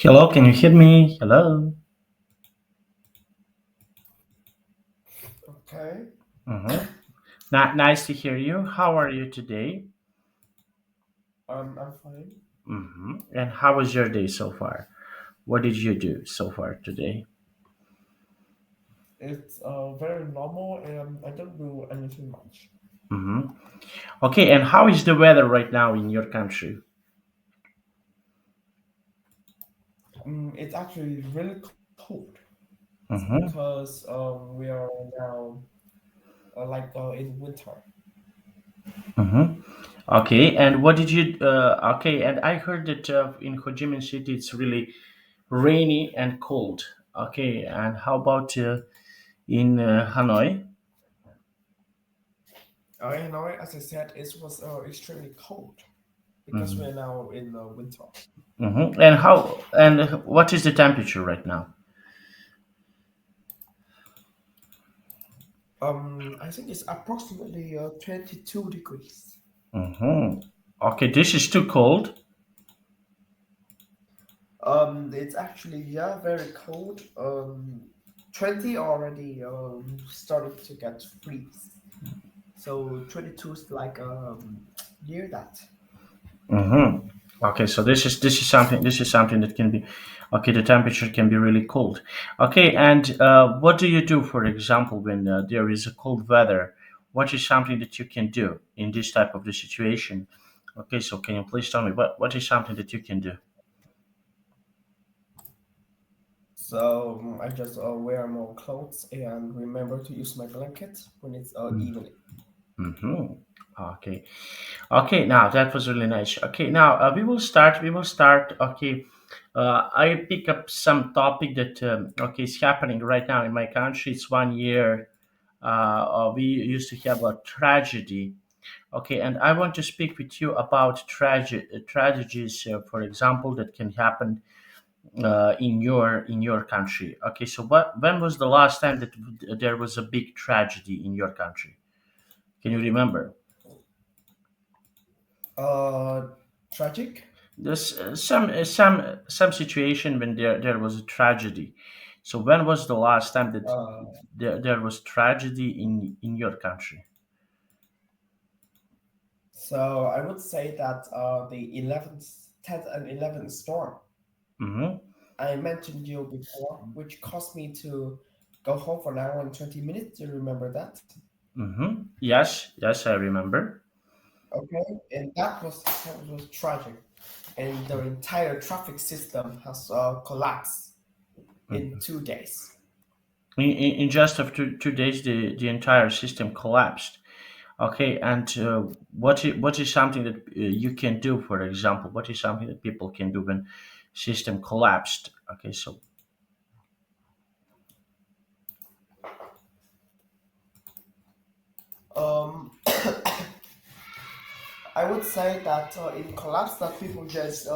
Hello, can you hear me? Hello. Okay, Mm-hmm. Nice to hear you. How are you today? I'm fine. Mm-hmm. And how was your day so far? What did you do so far today? It's very normal and I don't do anything much. Mm-hmm. Okay, and how is the weather right now in your country? It's actually really cold. It's Mm-hmm. because we are now in winter. Mm-hmm. Okay, and what did you? Okay, and I heard that in Ho Chi Minh City it's really rainy and cold. Okay, and how about in Hanoi? As I said, it was extremely cold because Mm-hmm. we're now in winter. Mm-hmm. And how? And what is the temperature right now? I think it's approximately 22 degrees. Mm-hmm. Okay, this is too cold. It's actually very cold. 20 already started to get freeze. So 22 is near that. Mm-hmm. Okay, so this is something that can be okay. The temperature can be really cold. Okay, and what do you do, for example, when there is a cold weather? What is something that you can do in this type of the situation? Okay, so can you please tell me what is something that you can do? So I just wear more clothes and remember to use my blanket when it's evening. Mm-hmm. Okay. Okay, now that was really nice. Okay, now we will start. We will start. Okay, I pick up some topic that okay is happening right now in my country. It's 1 year. We used to have a tragedy. Okay, and I want to speak with you about tragedies, for example, that can happen in your country. Okay, so when was the last time that there was a big tragedy in your country? Can you remember? Uh, Tragic. There's some situation when there was a tragedy. So when was the last time that Uh, there was tragedy in your country? so I would say that the 11th, 10th, and 11th storm Mm-hmm. I mentioned you before, which caused me to go home for an hour and 20 minutes. Do you remember that? Mm-hmm. Yes, I remember. Okay, and that was tragic, and the entire traffic system has collapsed in Mhm. 2 days. In just of two days, the entire system collapsed. Okay, and what is something that you can do? For example, what is something that people can do when system collapsed? Okay, so Um, I would say that in collapse, that people just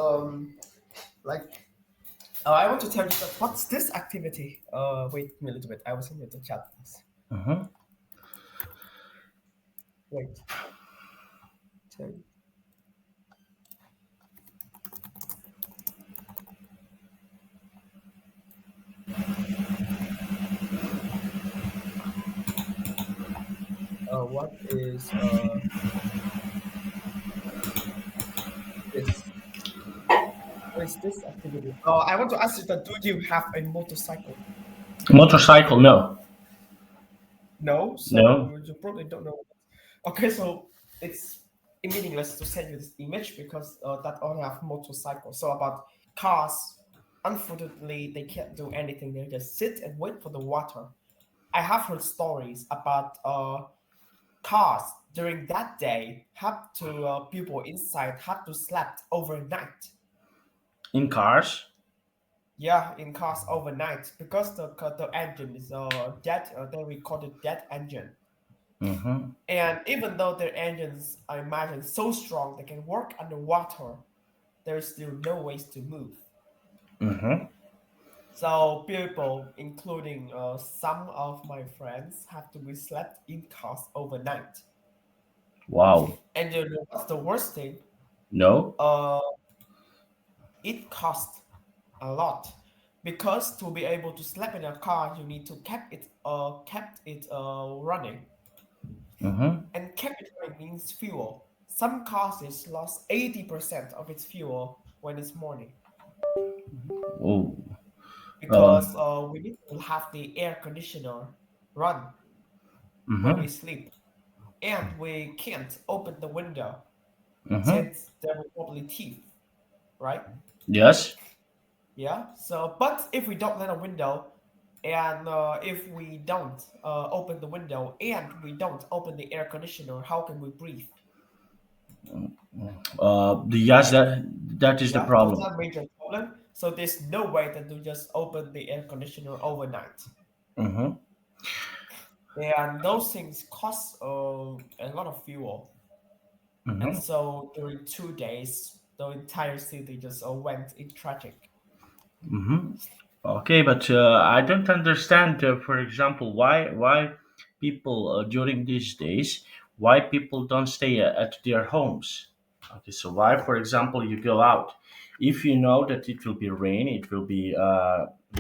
like. I want to tell you that what's this activity? Wait a little bit. I will send you the chat, please. mhm. Wait. Tell- what is this? What is this activity? I want to ask you that do you have a motorcycle? Motorcycle? No, No, no. so you probably don't know. Okay, so it's meaningless to send you this image because that only have motorcycle. So about cars, unfortunately, they can't do anything. They just sit and wait for the water. I have heard stories about cars during that day have to people inside have to sleep overnight. In cars? Yeah, in cars overnight because the engine is dead. They we call it dead engine. Mm-hmm. And even though their engines, I imagine, so strong they can work underwater, there is still no ways to move. Mm-hmm. So people, including some of my friends, have to be slept in cars overnight. Wow. And you know what's the worst thing? No. Uh, it costs. a lot. Because to be able to sleep in a car, you need to kept it running, Mm-hmm. and kept it running means fuel. Some cars is lost 80% of its fuel when it's morning Oh. because we need to have the air conditioner run when we Mm-hmm. sleep, and we can't open the window Mm-hmm. since there will probably thief, right? Yes. Yeah. So, but if we don't let a window, and if we don't open the window and we don't open the air conditioner, how can we breathe, The yes, right? that is the Yeah. So problem. that's a major problem. So there's no way that you just open the air conditioner overnight, Mm-hmm. and those things cost a lot of fuel. And Mm-hmm. so during 2 days, the entire city just went in tragic. Mm-hmm. Okay, but I don't understand. For example, why people during these days, why people don't stay at their homes? Okay, so why, for example, you go out if you know that it will be rain, it will be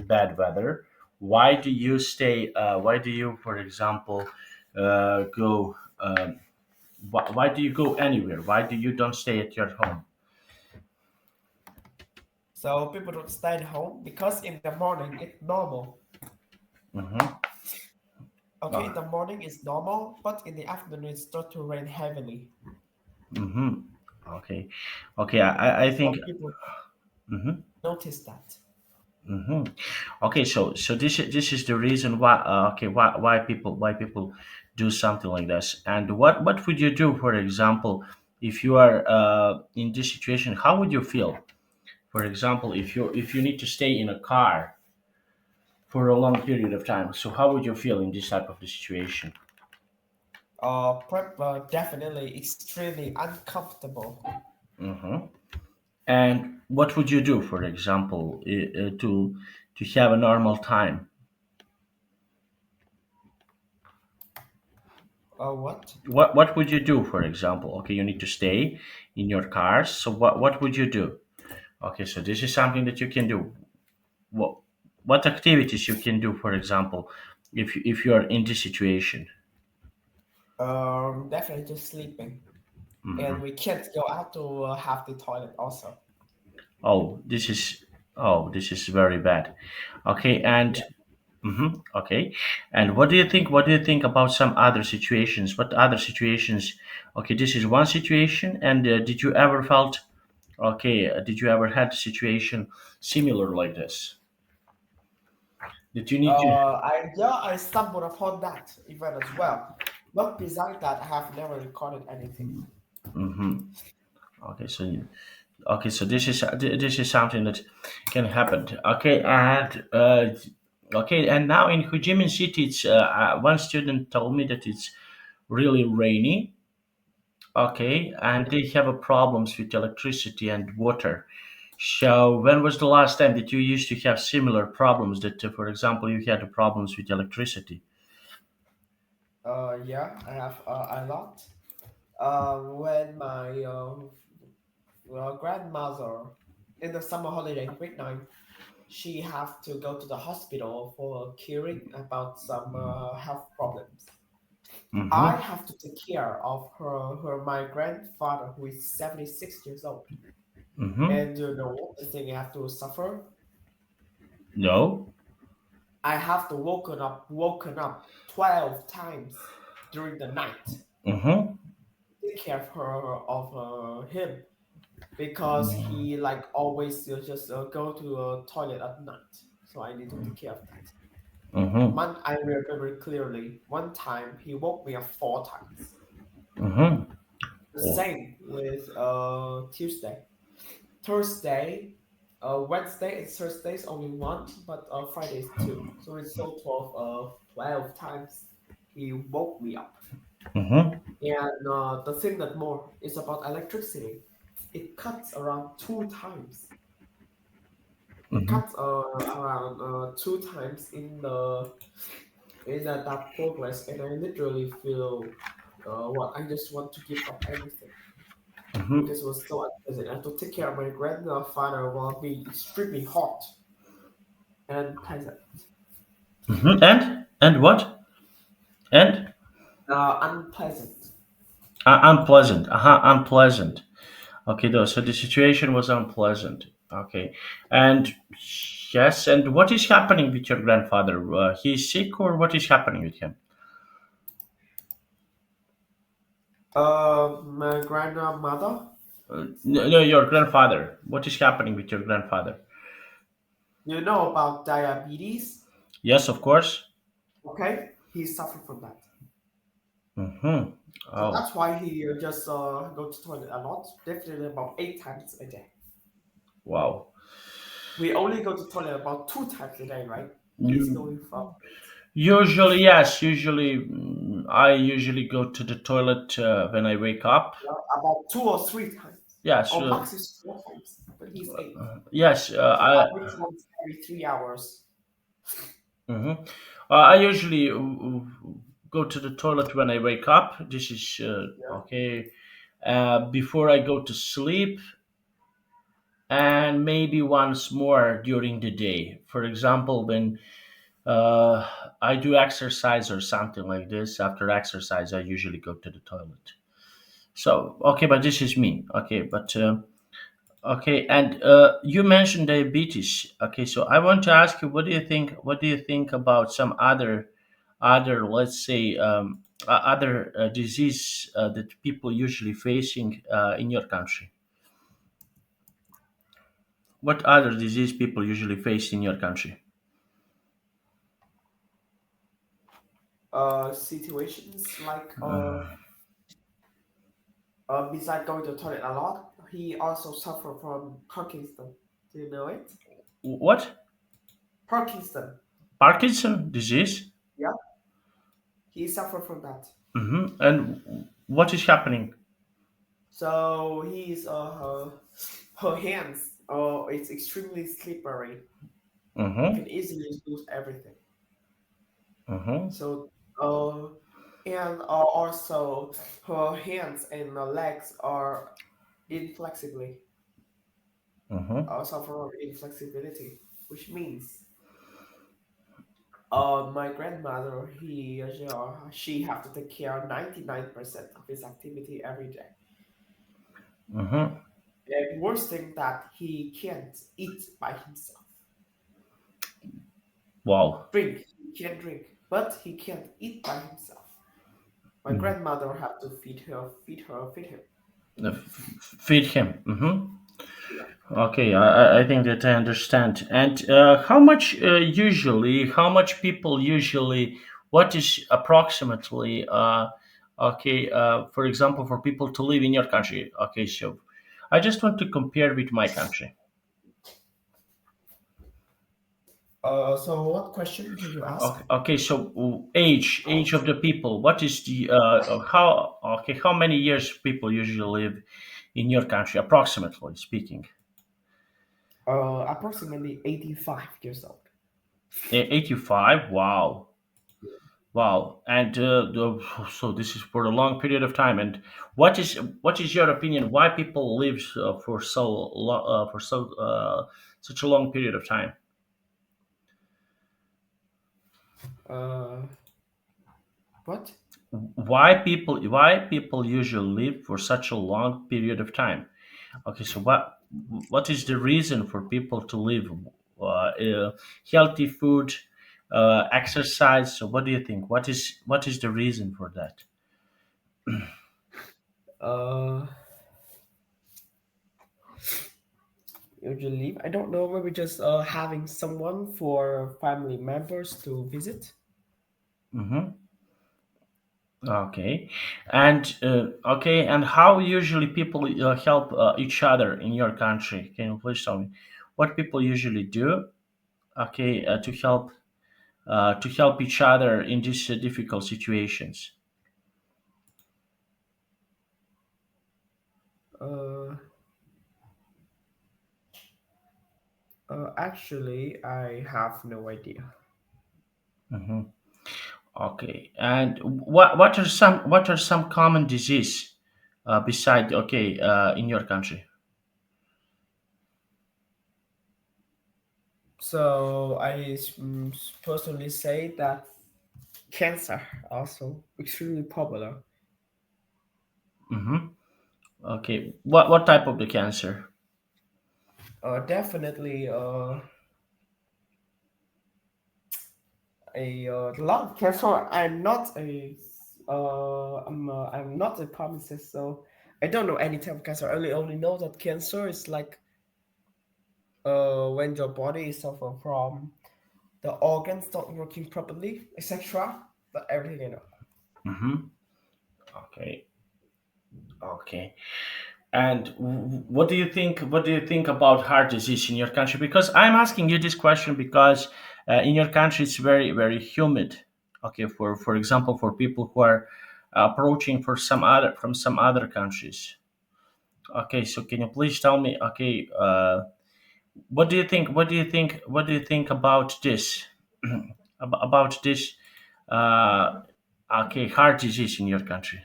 bad weather. Why do you stay? Why do you, for example, go? Why do you go anywhere? Why do you don't stay at your home? So people don't stay at home because in the morning it's normal. Mm-hmm. Okay, in the morning it's normal, but in the afternoon it starts to rain heavily. Mm-hmm. Okay. Okay. I think. So people Mm-hmm. notice that. Mm-hmm. Okay. So this is the reason why. Okay. Why people do something like this? And what would you do, for example, if you are in this situation? How would you feel? For example, if you need to stay in a car for a long period of time, so how would you feel in this type of the situation? Definitely extremely uncomfortable. Mm-hmm. And what would you do, for example, to have a normal time? What? What would you do, for example? Okay, you need to stay in your cars. So what would you do? Okay, so this is something that you can do. What activities you can do, for example, if you are in this situation? Definitely just sleeping, Hmm. and we can't go out to have the toilet also. Oh, this is very bad. Okay, Yeah. and okay, and what do you think about some other situations? What other situations? Okay, this is one situation, and did you ever felt? Okay, did you ever had a situation similar like this? Did you need to? I stumbled upon that event as well. But besides that, I have never recorded anything. Hmm. Okay, so this is something that can happen. Okay, and now in Ho Chi Minh City, one student told me that it's really rainy. Okay, and they have a problems with electricity and water. So when was the last time that you used to have similar problems? That, for example, you had problems with electricity. Yeah, I have a lot. When my grandmother in the summer holiday grade 9, she have to go to the hospital for curing about some health problems. I Mm-hmm. have to take care of my grandfather who is 76 years old. Mm-hmm. And you know what the thing I have to suffer? No. I have to woken up 12 times during the night. Mm-hmm. Take care of him because he like always just go to a toilet at night. So I need to take care of that. Mm-hmm. I remember clearly one time he woke me up 4 times. Mm-hmm. The Oh. same with Tuesday, Thursday, Wednesday and Thursday is only one, but Friday is two. So it's total of 12 times he woke me up. Mm-hmm. And the thing that more is about electricity. It cuts around 2 times. It Mm-hmm. cuts around 2 times in that progress, and I literally feel what I just want to give up everything. Hmm. because it was so unpleasant. And to take care of my grandfather while being extremely hot and unpleasant. Hmm. And what? And Unpleasant. unpleasant. Unpleasant. Okay, though. So the situation was unpleasant. Okay, and yes, and what is happening with your grandfather? He's sick, or what is happening with him? My grandmother, No, no, your grandfather. What is happening with your grandfather? you know about diabetes, Yes, of course. okay? He suffered from that. Mm-hmm. So Oh, that's why he just go to toilet a lot, definitely about 8 times a day. wow. We only go to toilet about 2 times a day, right? He's You, going for usually, yes. Usually, I usually go to the toilet when I wake up. about 2 or 3 times. Yes, Or max is 4 times, but he's eight. yes. So I. average once every 3 hours. Mhm. I usually go to the toilet when I wake up. This is Yeah. okay. Before I go to sleep, and maybe once more during the day. For example, when uh, I do exercise or something like this, after exercise, I usually go to the toilet. So, okay, but this is me. Okay, but okay, and you mentioned diabetes. Okay, so I want to ask you, what do you think? What do you think about some other, let's say, other disease that people usually facing in your country? What other disease people usually face in your country? Situations like besides going to the toilet a lot, he also suffered from Parkinson. Do you know it? What? Parkinson. Parkinson disease? Yeah, he suffered from that. And what is happening? So he's her hands. It's extremely slippery. He Mm-hmm. can easily lose everything. Mm-hmm. So and also her hands and legs are inflexibly Mm-hmm. suffer from inflexibility, which means my grandmother she have to take care of 99% of his activity every day. Mm-hmm. And worst thing that he can't eat by himself. Wow. He can drink, but he can't eat by himself. My Mm-hmm. grandmother have to feed him. Feed him. Mm-hmm. Yeah. Okay, I think that I understand. And how much people usually, what is approximately, okay, for example, for people to live in your country? Okay, so I just want to compare with my country. So what question did you ask? Okay, okay, so age of the people. What is the how okay? How many years people usually live in your country, approximately speaking? Approximately 85 years old. 85. Wow. Wow, and so this is for a long period of time. And what is your opinion? Why people live for so long, for such a long period of time? Uh, what? Why people usually live for such a long period of time? Okay, so what is the reason for people to live? Healthy food, exercise. So what do you think? What is the reason for that? Uh, Usually, I don't know, maybe just having someone for family members to visit. Mm-hmm. Okay, and how usually people help each other in your country? Can you please tell me what people usually do? Okay, to help each other in these difficult situations. Uh, Actually, I have no idea. Hmm. Okay, and what are some common disease? beside in your country? So personally say that cancer also extremely popular. Mm-hmm. Okay, what type of the cancer? Definitely a lot of cancer. I'm not a pharmacist, so I don't know any type of cancer. I only know that cancer is like when your body is suffer from the organs not working properly, etc. But everything you know. Mm-hmm. Okay, okay. And what do you think? What do you think about heart disease in your country? Because I'm asking you this question because in your country it's very very humid. Okay, for example, for people who are approaching for some other from some other countries. Okay, so can you please tell me? Okay, what do you think? What do you think? What do you think about this? About this? Uh, okay, heart disease in your country.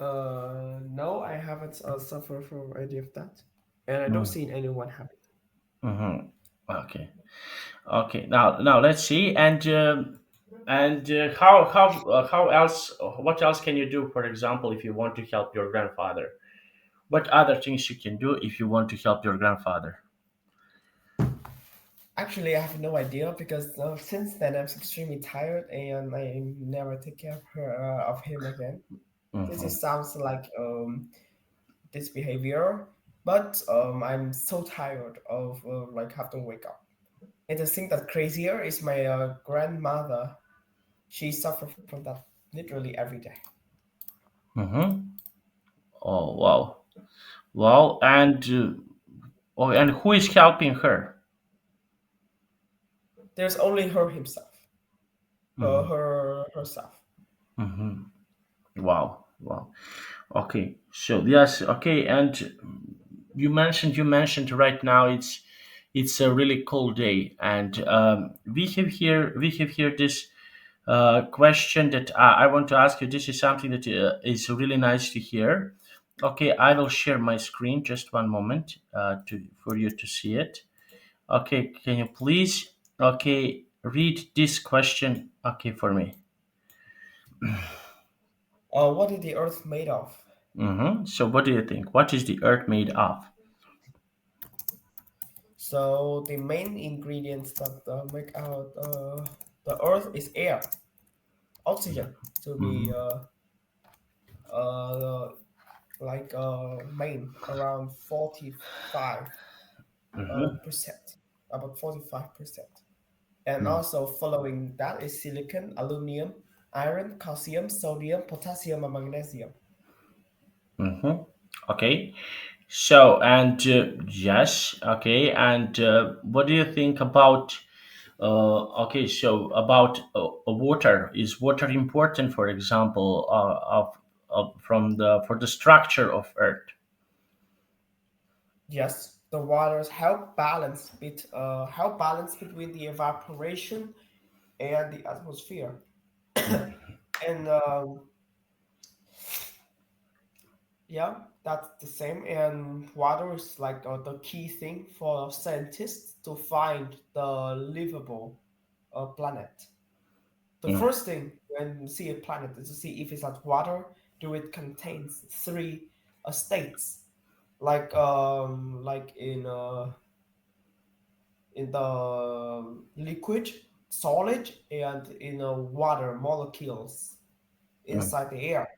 No, I haven't suffered from any of that, and I don't Mm-hmm. see anyone have it. Okay. Okay, now let's see, and how else? What else can you do? For example, if you want to help your grandfather, what other things you can do if you want to help your grandfather? Actually, I have no idea because since then I'm extremely tired and I never take care of of him again. This Hmm. is, sounds like this behavior, but I'm so tired of like have to wake up. And the thing that crazier is my grandmother. She suffered from that literally every day. Hmm. Oh wow, wow, and who is helping her? There's only her himself, Hmm. her herself. Hmm. Wow, wow. Okay, so yes, okay, and you mentioned right now it's a really cold day, and we have here this question that I want to ask you. This is something that is really nice to hear. Okay, I will share my screen. Just one moment to for you to see it. Okay, can you please read this question for me? What is the earth made of? So what do you think? What is the Earth made of? So the main ingredients that make out the earth is air, oxygen to be uh, like main around 45 percent, about 45%. And also following that is silicon, aluminum, iron, calcium, sodium, potassium, and magnesium. Mm-hmm. Okay. So, and yes, okay, and what do you think about? So about water. Is water important, for example, of from the for the structure of Earth? Yes, the waters help balance between the evaporation and the atmosphere. And yeah, that's the same. And water is like the key thing for scientists to find the livable planet. The Mm, first thing when you see a planet is to see if it's at water, do it contains three states, like in the liquid, solid, and in water molecules mm, inside the air.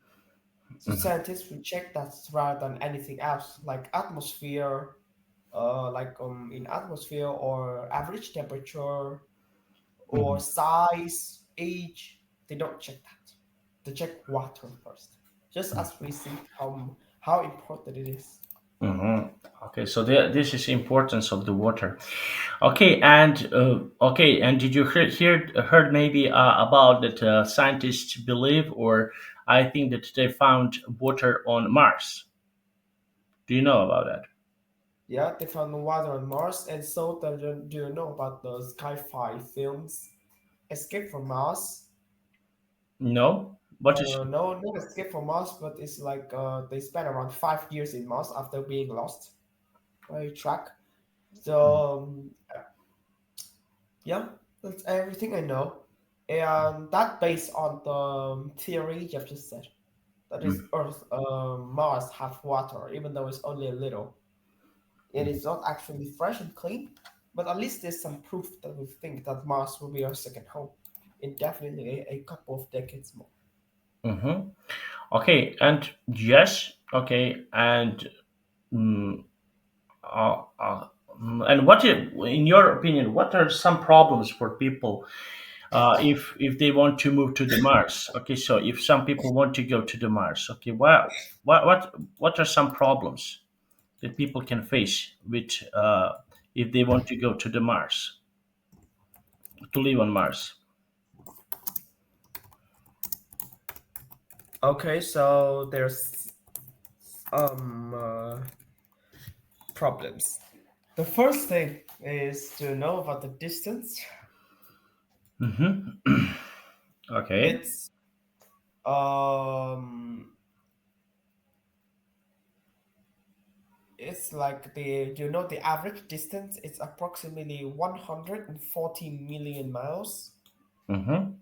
So scientists will check that rather than anything else, like atmosphere, in atmosphere or average temperature or mm, size, age. They don't check that. They check water first, just as we see how important it is. mhm. Okay, so this is importance of the water. Okay, and did you heard maybe about that scientists believe, or I think that they found water on Mars? Do you know about that? Yeah, they found water on Mars, and so do you know about the sci-fi films Escape from Mars? No, what is? No, not escape from Mars, but it's like they spent around 5 years in Mars after being lost by track. So yeah, that's everything I know, and that based on the theory you've just said. That is, Mm, Earth, Mars have water, even though it's only a little. It is not actually fresh and clean, but at least there's some proof that we think that Mars will be our second home in definitely a couple of decades more. mm-hmm. Okay, and yes, okay, and mm, uh, uh, and in your opinion, what are some problems for people if they want to move to the Mars? Okay, so if some people want to go to the Mars, okay, what are some problems that people can face with if they want to go to the Mars to live on Mars? Okay, so there's problems. The first thing is to know about the distance. Mm-hmm. Okay. It's um it's like the average distance is approximately 140 million miles. Mm-hmm.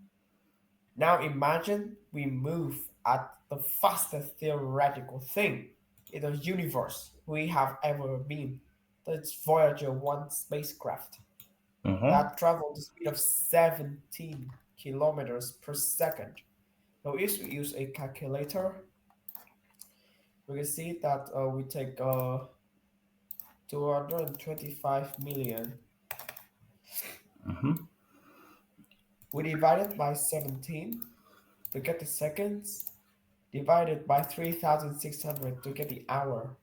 Now imagine we move at the fastest theoretical thing in the universe we have ever been. That's Voyager 1 spacecraft Mm-hmm. that traveled the speed of 17 kilometers per second. Now if we use a calculator, we can see that we take 225 million. Mm-hmm. We divide it by 17 to get the seconds, divided by 3,600 to get the hour.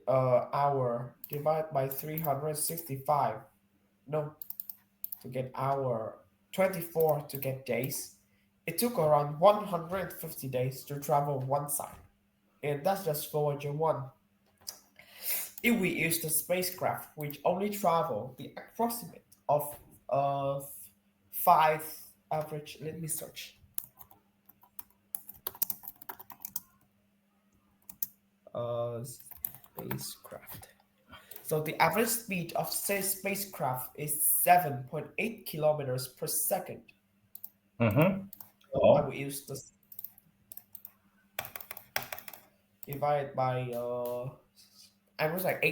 Hour divided by 365. No, to get hour. 24 to get days. It took around 150 days to travel one side. And that's just Voyager 1. If we use the spacecraft, which only travel the approximate of 5 average, let me search. Spacecraft. So the average speed of say spacecraft is 7.8 kilometers per second. Mm-hmm. So I Oh. will use this divided by I was like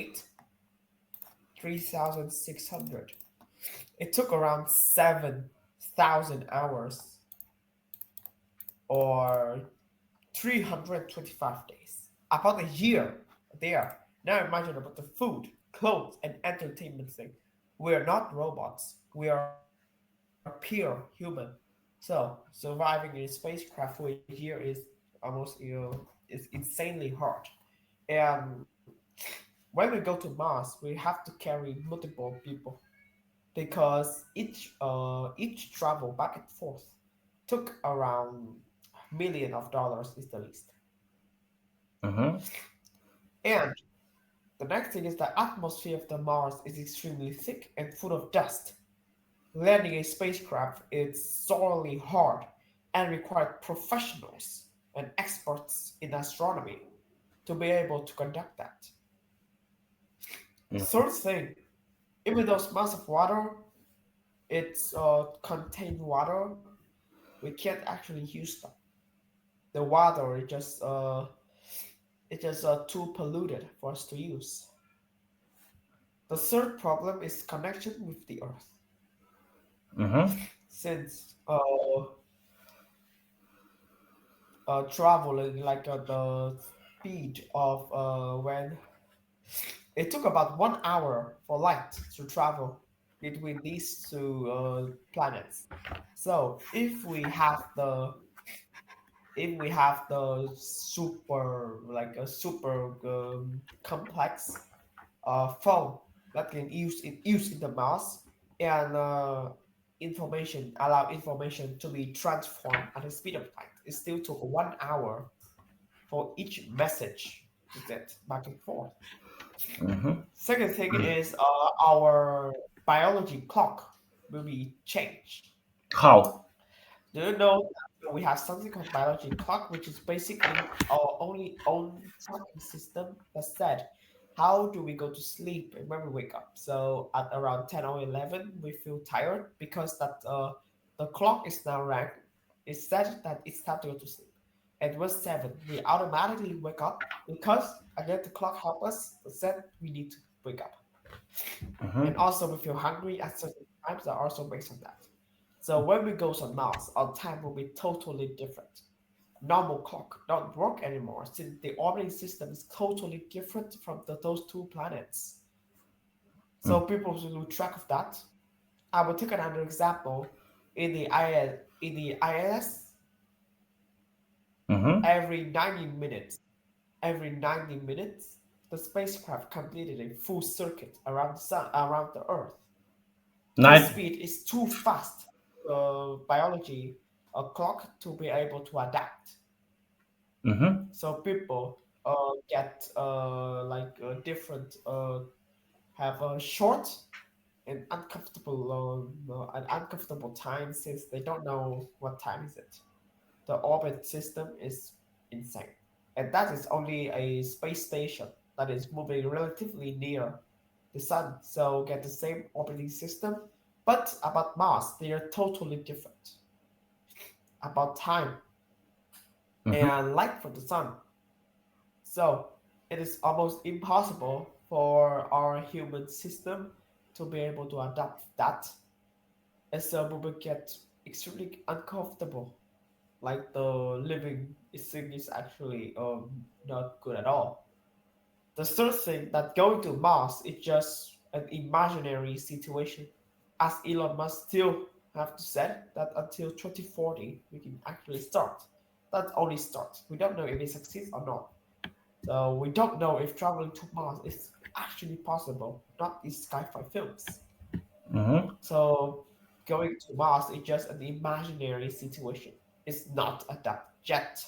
3,600. It took around 7,000 hours or 325 days. About a year there. Now imagine about the food, clothes, and entertainment thing. We are not robots. We are pure human. So surviving in a spacecraft for a year is almost is insanely hard. And when we go to Mars, we have to carry multiple people because each travel back and forth took around million of dollars is the least. Mm-hmm. And the next thing is the atmosphere of the Mars is extremely thick and full of dust. Landing a spacecraft is sorely hard and required professionals and experts in astronomy to be able to conduct that. Mm-hmm. Third thing, even though it's massive water, it's contained water, we can't actually use them. The water is just too polluted for us to use. The third problem is connection with the Earth, Mm-hmm. since traveling like the speed of when it took about 1 hour for light to travel between these two planets. So if we have the super like a super complex phone that can use in the Mars and allow information to be transformed at the speed of light. It still took 1 hour for each message to get back and forth. Mm-hmm. Second thing is our biology clock will be changed. How? Do you know? So we have something called biology clock, which is basically our only own tracking system that said how do we go to sleep and when we wake up. So at around 10 or 11, we feel tired because that the clock is now ranked. It said that it's time to go to sleep. At was 7, we automatically wake up because again the clock helps us. It said we need to wake up. And Mm-hmm. also we feel hungry at certain times are also based on that. So when we go on Mars, our time will be totally different. Normal clock don't work anymore since the orbiting system is totally different from those two planets. So people should lose track of that. I will take another example. In the ILS, Mm-hmm. every 90 minutes, every 90 minutes, the spacecraft completed a full circuit around the sun, around the Earth. This Night. speed is too fast for biology a clock to be able to adapt. Mm-hmm. So people get different have a short and an uncomfortable time since they don't know what time is it. The orbit system is insane, and that is only a space station that is moving relatively near the sun, so get the same orbiting system. But about Mars, they are totally different. About time Mm-hmm. and light from the sun, so it is almost impossible for our human system to be able to adapt that. And so we will get extremely uncomfortable. Like the living thing is actually not good at all. The third thing that going to Mars is just an imaginary situation. As Elon Musk still have to say that until 2040 we can actually start. That's only start. We don't know if it succeeds or not. So we don't know if traveling to Mars is actually possible, not in sci-fi films. Mm-hmm. So going to Mars is just an imaginary situation. It's not adapt yet.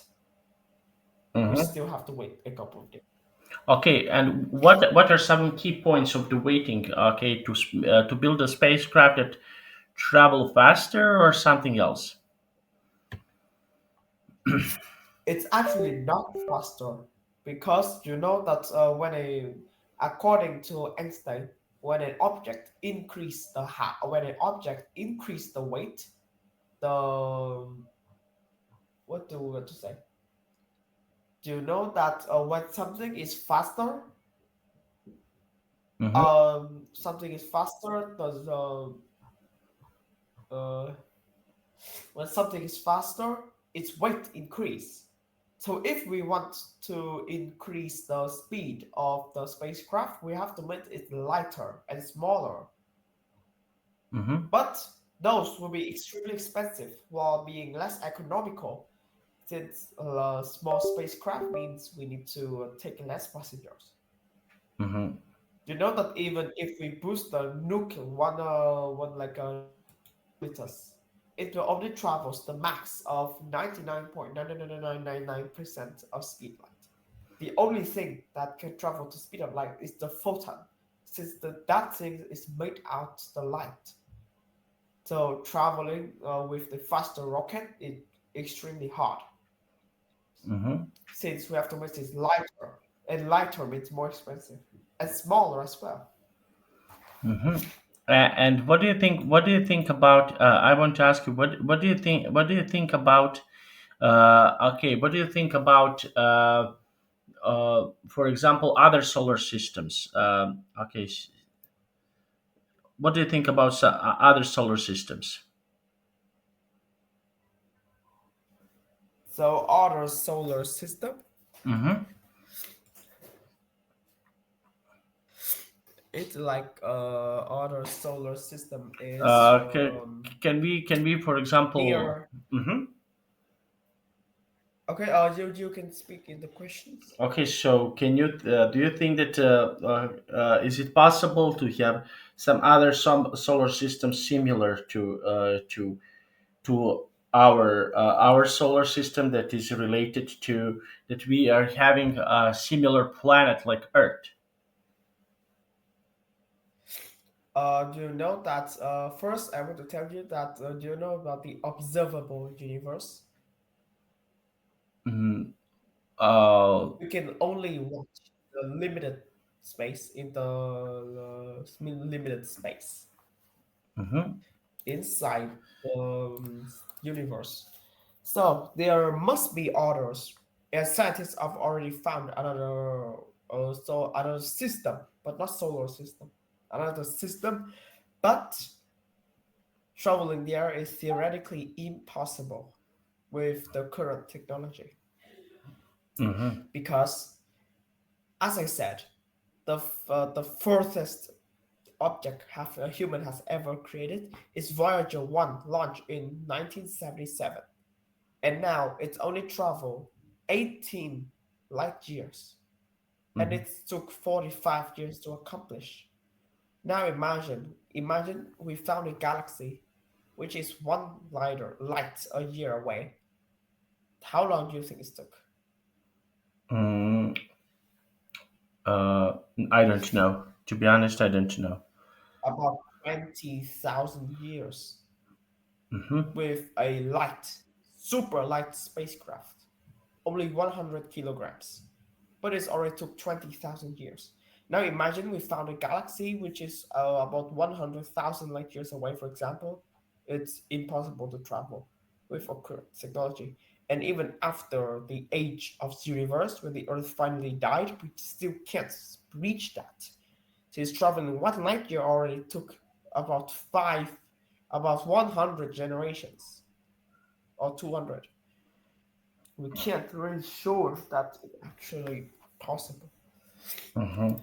We Mm-hmm. still have to wait a couple of days. Okay, and what are some key points of the waiting? Okay, to build a spacecraft that travel faster or something else? It's actually not faster because you know that according to Einstein, when an object increase the weight, the what do we want to say? Do you know that when something is faster, Mm-hmm. something is faster, does uh, when something is faster, its weight increase. So if we want to increase the speed of the spacecraft, we have to make it lighter and smaller. Mm-hmm. But those will be extremely expensive while being less economical since small spacecraft means we need to take less passengers. Mm-hmm. You know that even if we boost the nuke one like 2 kilometers, it will only travels the max of 99.99999% of speed light. The only thing that can travel to speed of light is the photon, since that thing is made out the light. So traveling with the faster rocket is extremely hard, Mm-hmm. since we have to make it lighter, and lighter means more expensive and smaller as well. Mm-hmm. And what do you think? What do you think about? I want to ask you what do you think? What do you think about? Okay, what do you think about? For example, other solar systems. Okay, what do you think about other solar systems? So our solar system, Mm-hmm. it's like our solar system is Uh, can, can we for example? near. Mhm. Okay, you can speak in the questions. Okay, so can you do you think that is it possible to have some solar systems similar to our solar system that is related to that we are having a similar planet like Earth? Do you know that? First, I want to tell you that. Do you know about the observable universe? Mm, uh, We can only watch the limited space in the limited space mhm, inside the universe. So there must be others, and scientists have already found another system, but not solar system, another system. But traveling there is theoretically impossible with the current technology mhm, because, as I said, the furthest object a human has ever created is Voyager 1, launched in 1977. And now it's only traveled 18 light years. And mhm, it took 45 years to accomplish. Now imagine we found a galaxy which is one light a year away. How long do you think it took? mm, uh, I don't know. To be honest, I don't know. About 20,000 years Mhm, with a super light spacecraft. Only 100 kilograms, but it's already took 20,000 years. Now imagine we found a galaxy which is about 100,000 light years away, for example. It's impossible to travel with our current technology. And even after the age of the universe, when the Earth finally died, we still can't reach that. So it's traveling one light year already took about about 100 generations or 200. We can't really sure if that's actually possible. mhm.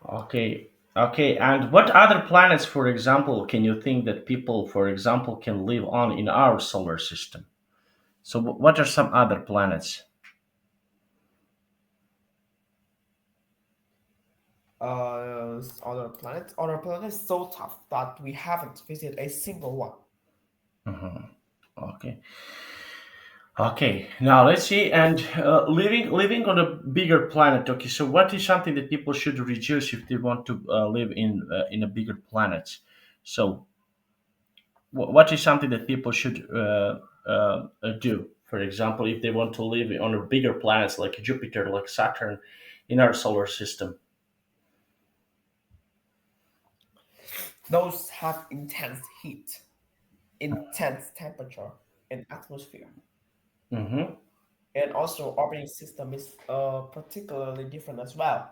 Okay. Okay. And what other planets, for example, can you think that people, for example, can live on in our solar system? So, what are some other planets? Other planets so tough that we haven't visited a single one. Mhm. Okay. Okay. Now let's see. And living on a bigger planet. Okay. So, what is something that people should reduce if they want to live in a bigger planet? So, what is something that people should do? For example, if they want to live on a bigger planets like Jupiter, like Saturn, in our solar system. Those have intense heat, intense temperature, and atmosphere. Mm-hmm. And also, orbiting system is particularly different as well.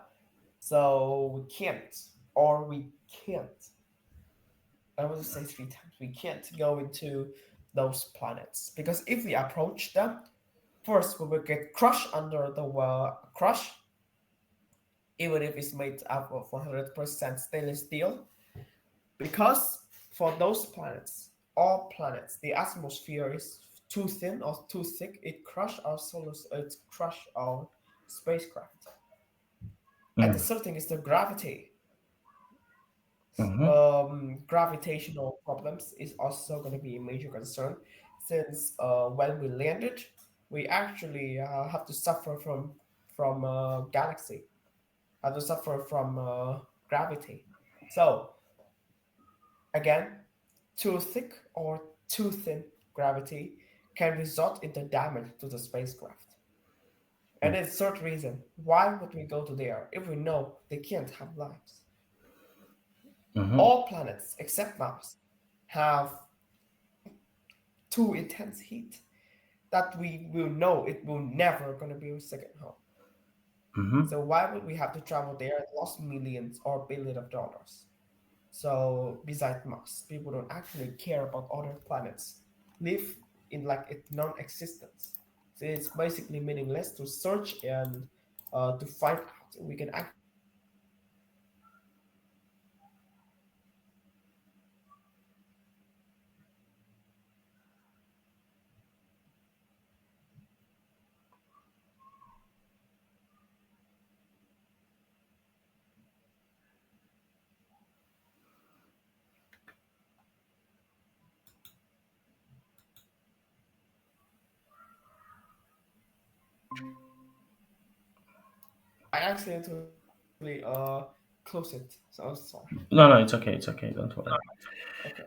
So we can't. I want to say three times. We can't go into those planets because if we approach them, first we will get crushed under the crush, even if it's made up of 100% stainless steel. Because for those planets, all planets, the atmosphere is too thin or too thick. It crush our spacecraft. And the Mm-hmm. third thing is the gravity. Mm-hmm. Gravitational problems is also going to be a major concern since when we landed, we actually have to suffer from galaxy, have to suffer from gravity. So again, too thick or too thin gravity can result in the damage to the spacecraft. And the third reason, why would we go to there if we know they can't have lives? Mm-hmm. All planets except Mars have too intense heat that we will know it will never gonna be a second home. Mm-hmm. So why would we have to travel there and lost millions or billions of dollars? So besides Mars, people don't actually care about other planets. Live in like it's non-existence. So it's basically meaningless to search and to find out. We can actually I accidentally close it. So I'm sorry. No, no, it's okay. It's okay. Don't worry. Okay.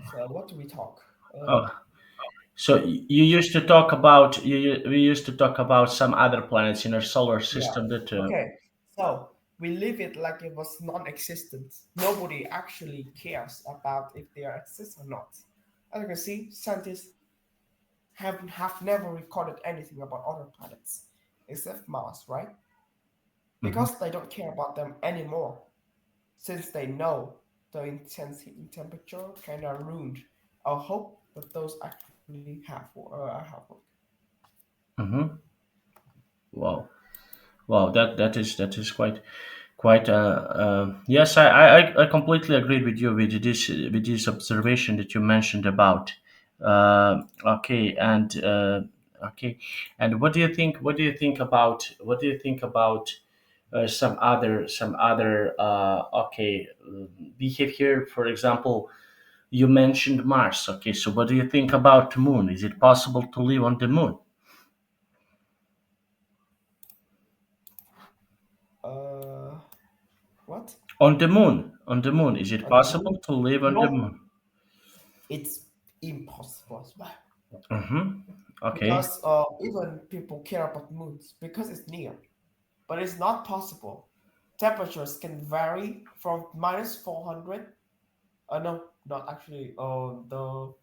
So what do we talk? Oh, Uh, So you used to talk about we used to talk about some other planets in our solar Yeah. system that. Okay. So we live it like it was non-existent. Nobody actually cares about if they are exist or not. As you can see, scientists have never recorded anything about other planets except Mars, right? Mhm, Because they don't care about them anymore, since they know the intense heat and temperature kind of ruined our hope that those actually have work. mhm. Wow, wow, that is quite. Yes, I completely agree with you with this observation that you mentioned about. Okay, okay, and what do you think? What do you think about some other okay, we have here, for example, you mentioned Mars. Okay, so what do you think about the moon? Is it possible to live on the moon? Uh, what? On the moon, is it On the possible moon? to live on the No, moon? it's impossible as well. Mm-hmm. Okay. Because even people care about moons because it's near, but it's not possible. Temperatures can vary from minus 400. No, not actually. The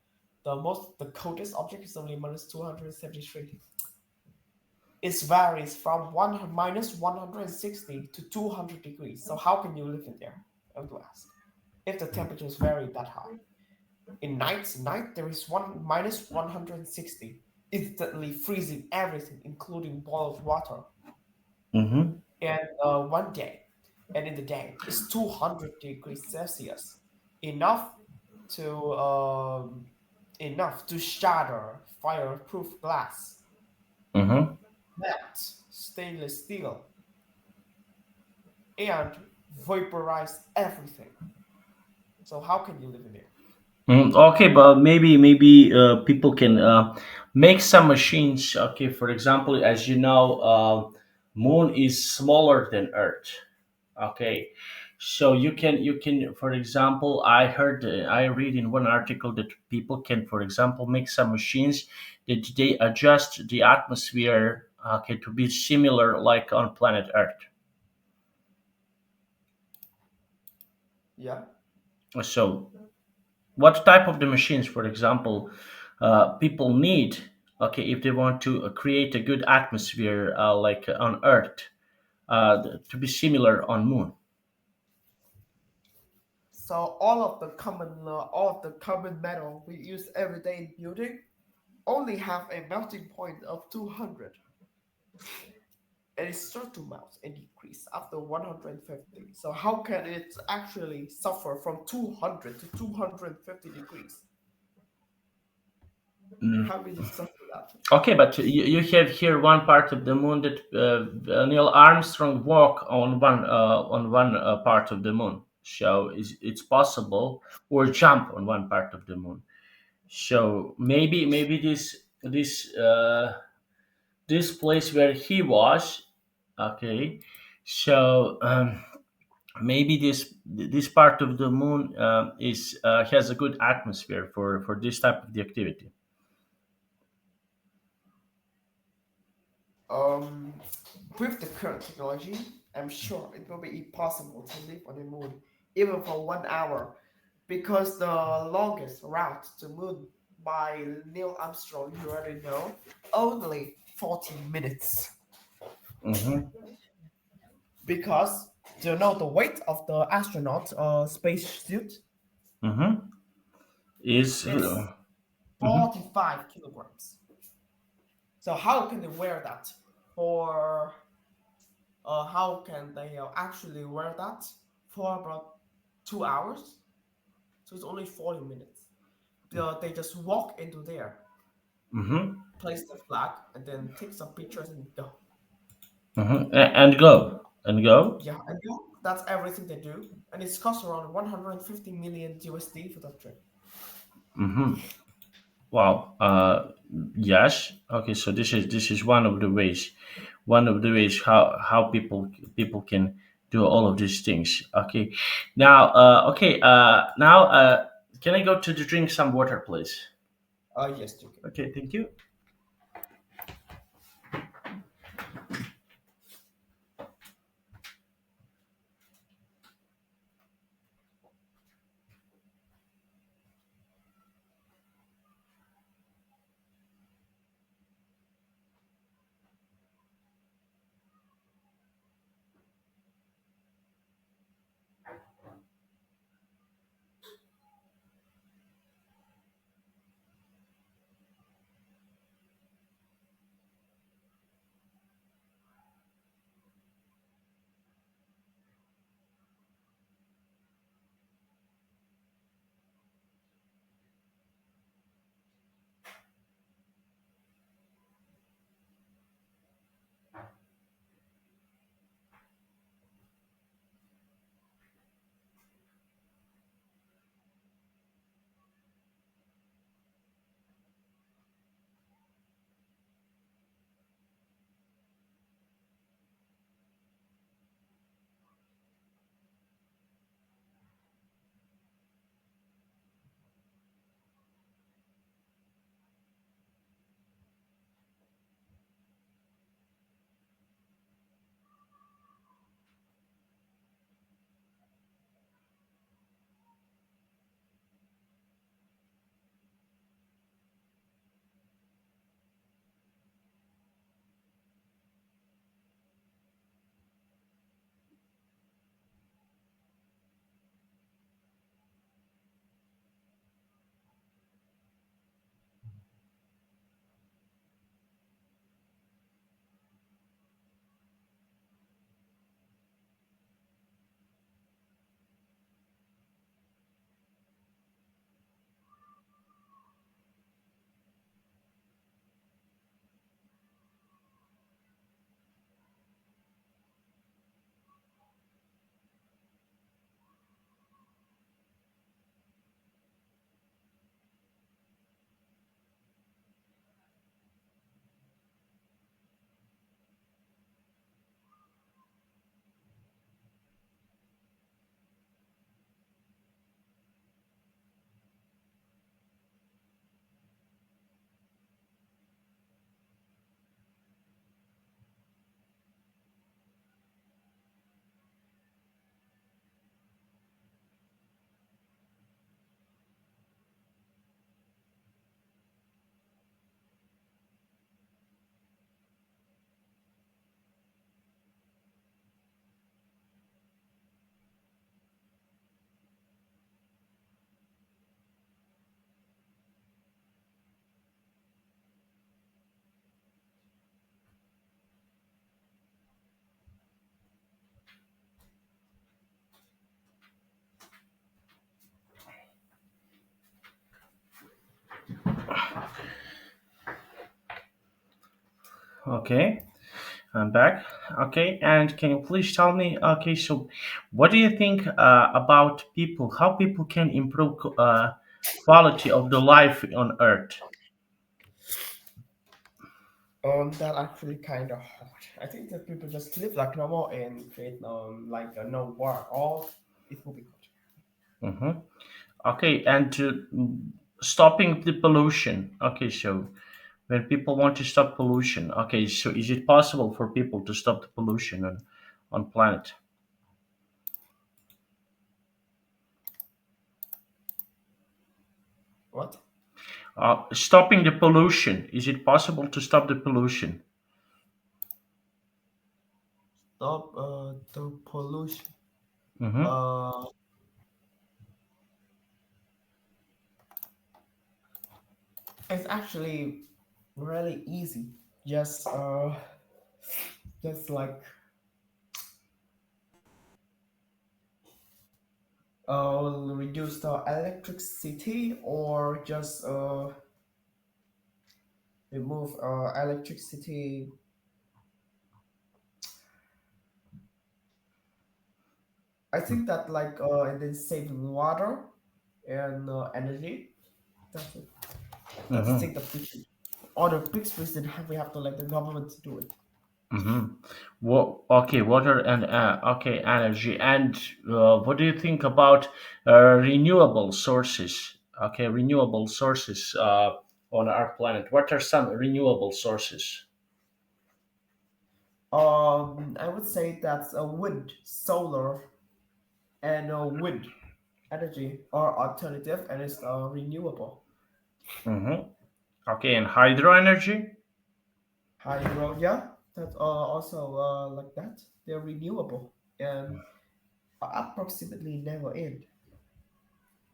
coldest object is only minus 273. It varies from minus 160 to 200 degrees. So how can you live in there? I want to ask. If the temperatures vary that high. In night there is one minus 160, instantly freezing everything, including boiled water. Mm-hmm. And one day, and in the day, it's 200 degrees Celsius, enough to um, enough to shatter fireproof glass, Mm-hmm. melt stainless steel, and vaporize everything. So how can you live in there? Okay, but maybe people can make some machines. Okay, for example, as you know, moon is smaller than Earth. Okay, so you can, for example, I read in one article that people can, for example, make some machines that they adjust the atmosphere, okay, to be similar like on planet Earth. Yeah. So what type of the machines, for example, people need, okay, if they want to create a good atmosphere like on Earth, to be similar on Moon. So all of the common metal we use every day in building only have a melting point of 200, and it starts to melt and decrease after 150. So how can it actually suffer from 200 to 250 degrees? Mm. How will it suffer that? Okay, but you have here one part of the Moon that Neil Armstrong walk on one part of the Moon. So it's possible, or jump on one part of the Moon. So maybe this place where he was, okay, so maybe this part of the moon is has a good atmosphere for this type of the activity. Um, with the current technology, I'm sure it will be impossible to live on the moon even for 1 hour, because the longest route to moon by Neil Armstrong, you already know, only 40 minutes. Mm-hmm. Because do you know the weight of the astronaut space suit? Mm-hmm. Is It's mhm. 45 kilograms. So how can they wear that for? How can they actually wear that for about 2 hours? So it's only 40 minutes. They just walk into there, Mm-hmm. place the flag, and then take some pictures and go. Mm-hmm. And go. Yeah, and go. That's everything they do, and it's cost around 150 million USD for that trip. Mm-hmm. Wow. Yes. Okay. So this is one of the ways how people can do all of these things. Okay. Now. Okay. Now. Can I go to drink some water, please? Yes, you can. Okay, thank you. Okay, I'm back. Okay, and can you please tell me? Okay, so what do you think about people? How people can improve quality of the life on Earth? That actually kind of hard. I think that people just live like normal and create like no war. All it will be good. Mm-hmm. Okay, and to stopping the pollution. Okay, so when people want to stop pollution, okay, so is it possible for people to stop the pollution on planet? What? Stopping the pollution. Is it possible to stop the pollution? Stop the pollution. Mm-hmm. Uh, it's actually really easy. Just just like reduce the electricity or just remove electricity. I think that like and then save water and energy. That's it. That's the Mm-hmm. thing that we should. All the big things that we have to let the government do it. Mm-hmm. Okay, water and okay, energy. And what do you think about renewable sources? Okay, renewable sources. on our planet? What are some renewable sources? I would say that's wind, solar, and wind energy are alternative and it's renewable. Hmm. Okay, and hydro energy? Hydro, yeah, that's also like that. They're renewable and approximately never end.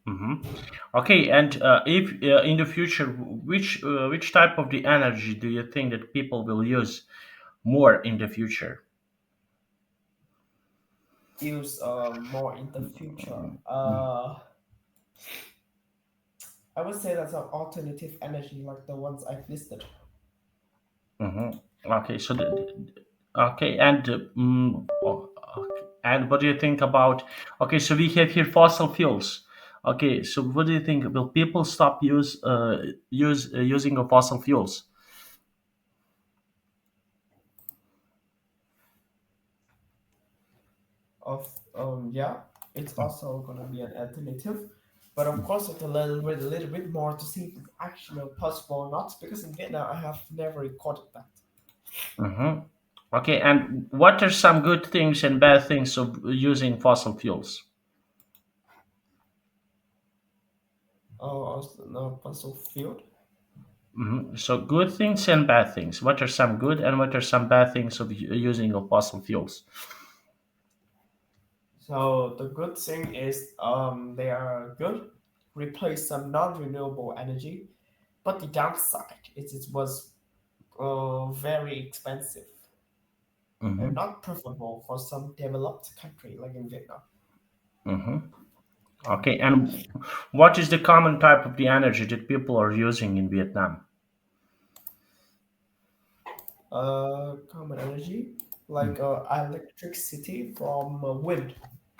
Hmm. Okay, and if in the future, which type of the energy do you think that people will use more in the future? Use more in the future. I would say that's an alternative energy like the ones I've listed. Hmm. Okay, okay, and and what do you think about? Okay, so we have here fossil fuels. Okay, so what do you think? Will people stop using of fossil fuels? Of yeah, it's also gonna be an alternative, but of course it's a little bit more to see if it's actually possible or not. Because in Vietnam, I have never recorded that. Hmm. Okay, and what are some good things and bad things of using fossil fuels? Also, no fossil field. Hmm. So good things and bad things. What are some good and what are some bad things of using of fossil fuels? So the good thing is they are good, replace some non-renewable energy, but the downside is it was very expensive and Hmm. not preferable for some developed country like in Vietnam. Hmm. Okay, and what is the common type of the energy that people are using in Vietnam? Common energy like electricity from wind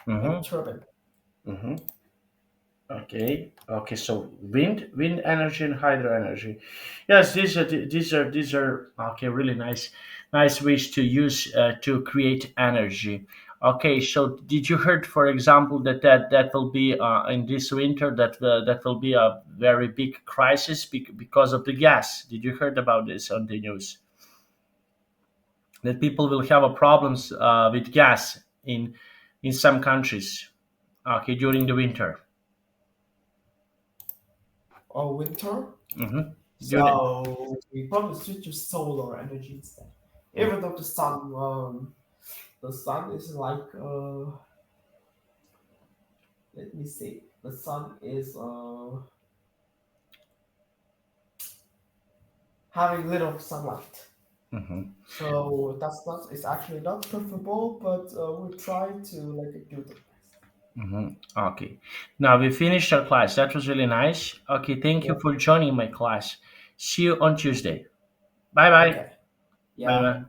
and Mm-hmm. turbine. Mm-hmm. Okay. Okay. So wind energy and hydro energy. Yes, these are okay. Really nice ways to use to create energy. Okay. So did you heard, for example, that will be in this winter that will be a very big crisis because of the gas? Did you heard about this on the news? That people will have a problems with gas in some countries. Okay, during the winter. Or winter. Mm-hmm. During. So we probably switch to solar energy instead. Even though the sun is like let me see, the sun is having little sunlight. Mm-hmm. So that's not, it's actually not preferable, but we try to like do the best. Mm-hmm. Okay. Now we finished our class. That was really nice. Okay, thank you Yeah. for joining my class. See you on Tuesday. Bye bye. Okay. Bye Yeah. bye.